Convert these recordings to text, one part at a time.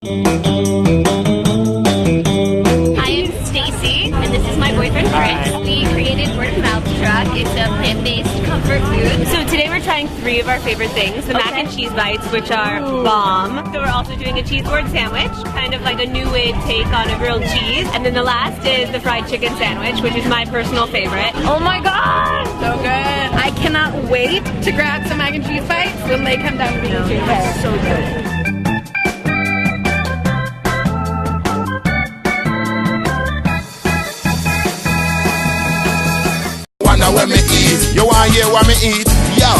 Hi, I'm Stacy, and this is my boyfriend Chris. We created Word of Mouth Truck. It's a plant-based comfort food. So today we're trying 3 of our favorite things. The mac and cheese bites, which are bomb. So we're also doing a cheese board sandwich, kind of like a new wave take on a grilled cheese. And then the last is the fried chicken sandwich, which is my personal favorite. Oh my god! So good. I cannot wait to grab some mac and cheese bites when they come down to the It's so good. When me eat, you want hear what me eat? Yo,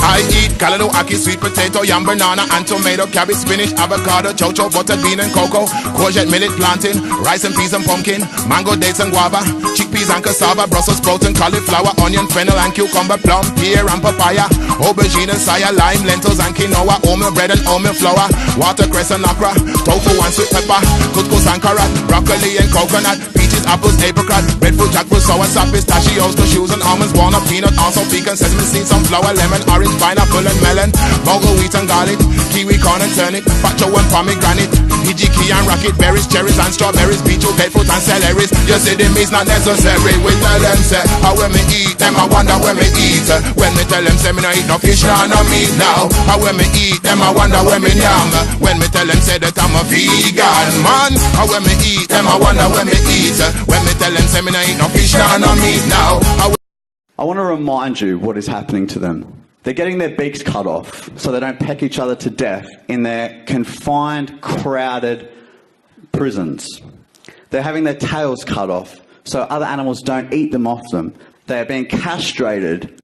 I eat callaloo, ackee, sweet potato, yam, banana, and tomato, cabbage, spinach, avocado, chocho, buttered bean and cocoa, courgette, millet, plantain, rice and peas and pumpkin, mango, dates and guava, chickpeas and cassava, Brussels sprout and cauliflower, onion, fennel and cucumber, plum, pear and papaya, aubergine and saya, lime, lentils and quinoa, oatmeal bread and oatmeal flour, watercress and okra, tofu and sweet pepper, couscous and carrot, broccoli and coconut, peaches, apples, apricot, breadfruit, jackfruit, sour sap, pistachios, cashews and almonds, walnut, peanut, also pecan, sesame seeds, sunflower, lemon, orange, pineapple and melon, mango, wheat and garlic, kiwi, corn and turnip, pacho and pomegranate, hijiki and rocket berries, cherries and strawberries, beetroot, grapefruit and celeries. You see the meat's not necessary. We tell them say, how when me eat, them I wonder when me eat. When me tell them say me no eat no fish, no meat now. How when me eat, them I wonder when me yam. When me tell them say that I'm a vegan man. How when me eat, them I wonder when me eat. When me tell them say me no eat no fish, no meat now. I want to remind you what is happening to them. They're getting their beaks cut off so they don't peck each other to death in their confined, crowded prisons. They're having their tails cut off so other animals don't eat them off them. They are being castrated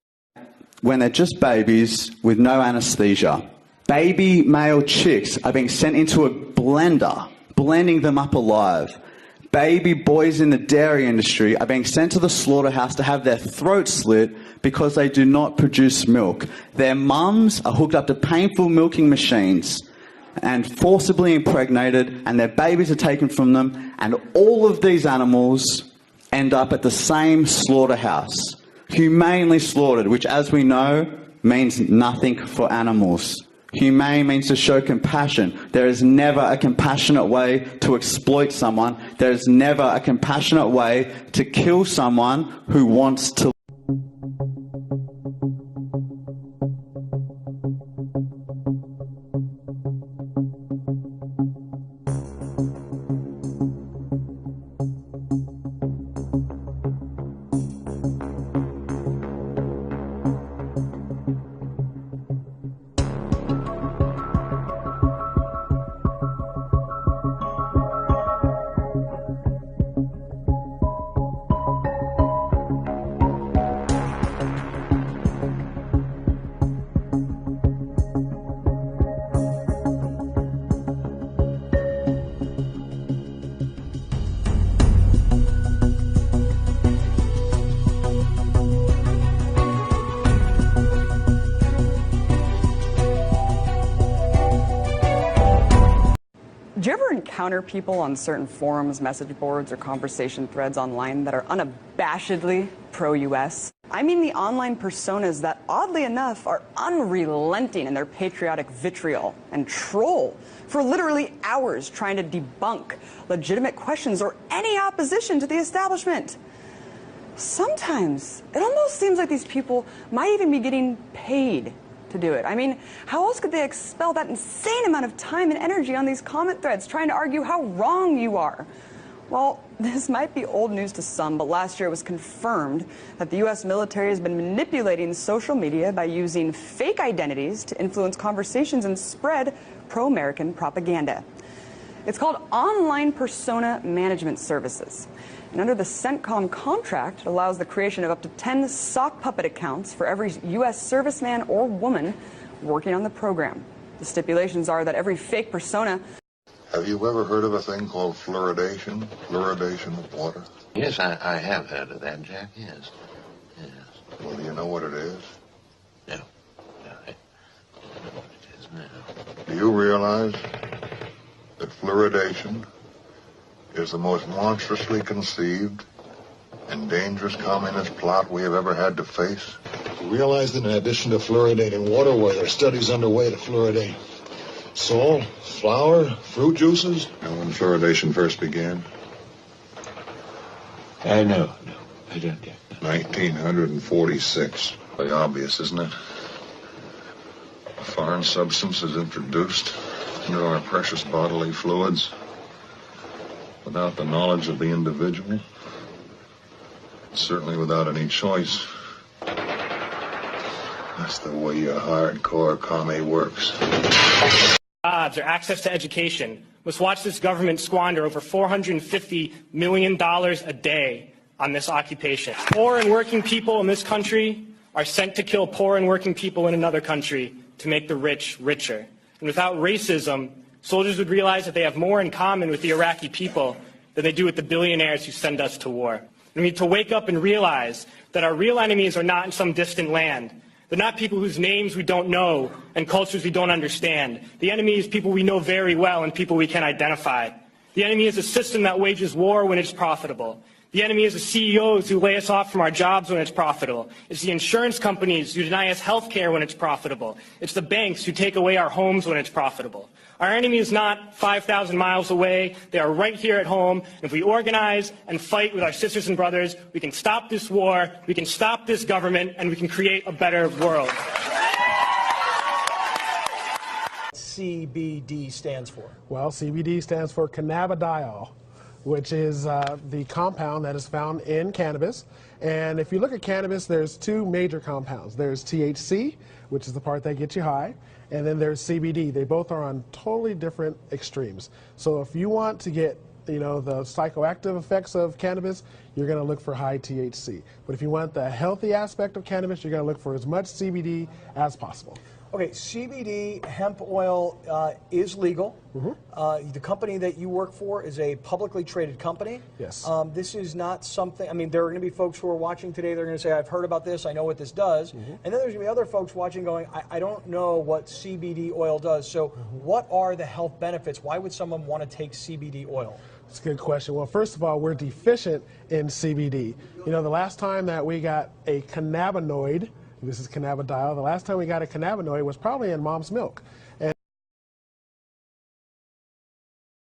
when they're just babies with no anesthesia. Baby male chicks are being sent into a blender, blending them up alive. Baby boys in the dairy industry are being sent to the slaughterhouse to have their throats slit because they do not produce milk. Their mums are hooked up to painful milking machines and forcibly impregnated, and their babies are taken from them, and all of these animals end up at the same slaughterhouse, humanely slaughtered, which, as we know, means nothing for animals. Humane means to show compassion. There is never a compassionate way to exploit someone. There is never a compassionate way to kill someone who wants to. Do you ever encounter people on certain forums, message boards, or conversation threads online that are unabashedly pro-US? I mean the online personas that, oddly enough, are unrelenting in their patriotic vitriol and troll for literally hours trying to debunk legitimate questions or any opposition to the establishment. Sometimes it almost seems like these people might even be getting paid to do it. I mean, how else could they expel that insane amount of time and energy on these comment threads trying to argue how wrong you are? Well, this might be old news to some, but last year it was confirmed that the U.S. military has been manipulating social media by using fake identities to influence conversations and spread pro-American propaganda. It's called Online Persona Management Services. And under the CENTCOM contract, it allows the creation of up to 10 sock puppet accounts for every U.S. serviceman or woman working on the program. The stipulations are that every fake persona... Have you ever heard of a thing called fluoridation? Fluoridation of water? Yes, I have heard of that, Jack, yes. Yes. Well, do you know what it is? No. No, I don't know what it is now. Do you realize that fluoridation is the most monstrously conceived and dangerous communist plot we have ever had to face? You realize that in addition to fluoridating water, where there are studies underway to fluoridate Salt, flour, fruit juices. And when fluoridation first began? No, I don't get. 1946. Very obvious, isn't it? A foreign substance is introduced into our precious bodily fluids without the knowledge of the individual, certainly without any choice. That's the way a hardcore commie works. Jobs or access to education. Let's watch this government squander over $450 million a day on this occupation. Poor and working people in this country are sent to kill poor and working people in another country to make the rich richer. And without racism, soldiers would realize that they have more in common with the Iraqi people than they do with the billionaires who send us to war. We need to wake up and realize that our real enemies are not in some distant land. They're not people whose names we don't know and cultures we don't understand. The enemy is people we know very well and people we can identify. The enemy is a system that wages war when it's profitable. The enemy is the CEOs who lay us off from our jobs when it's profitable. It's the insurance companies who deny us health care when it's profitable. It's the banks who take away our homes when it's profitable. Our enemy is not 5,000 miles away. They are right here at home. And if we organize and fight with our sisters and brothers, we can stop this war, we can stop this government, and we can create a better world. CBD stands for? Well, CBD stands for cannabidiol, which is the compound that is found in cannabis. And if you look at cannabis, there's two major compounds. There's THC, which is the part that gets you high, and then there's CBD. They both are on totally different extremes. So if you want to get, the psychoactive effects of cannabis, you're going to look for high THC. But if you want the healthy aspect of cannabis, you're going to look for as much CBD as possible. Okay, CBD hemp oil is legal. The company that you work for is a publicly traded company. Yes. This is not something, there are going to be folks who are watching today, they're going to say, I've heard about this, I know what this does. And then there's going to be other folks watching going, I don't know what CBD oil does. So what are the health benefits? Why would someone want to take CBD oil? That's a good question. Well, first of all, we're deficient in CBD. The last time that we got a cannabinoid, this is cannabidiol. The last time we got a cannabinoid was probably in mom's milk. And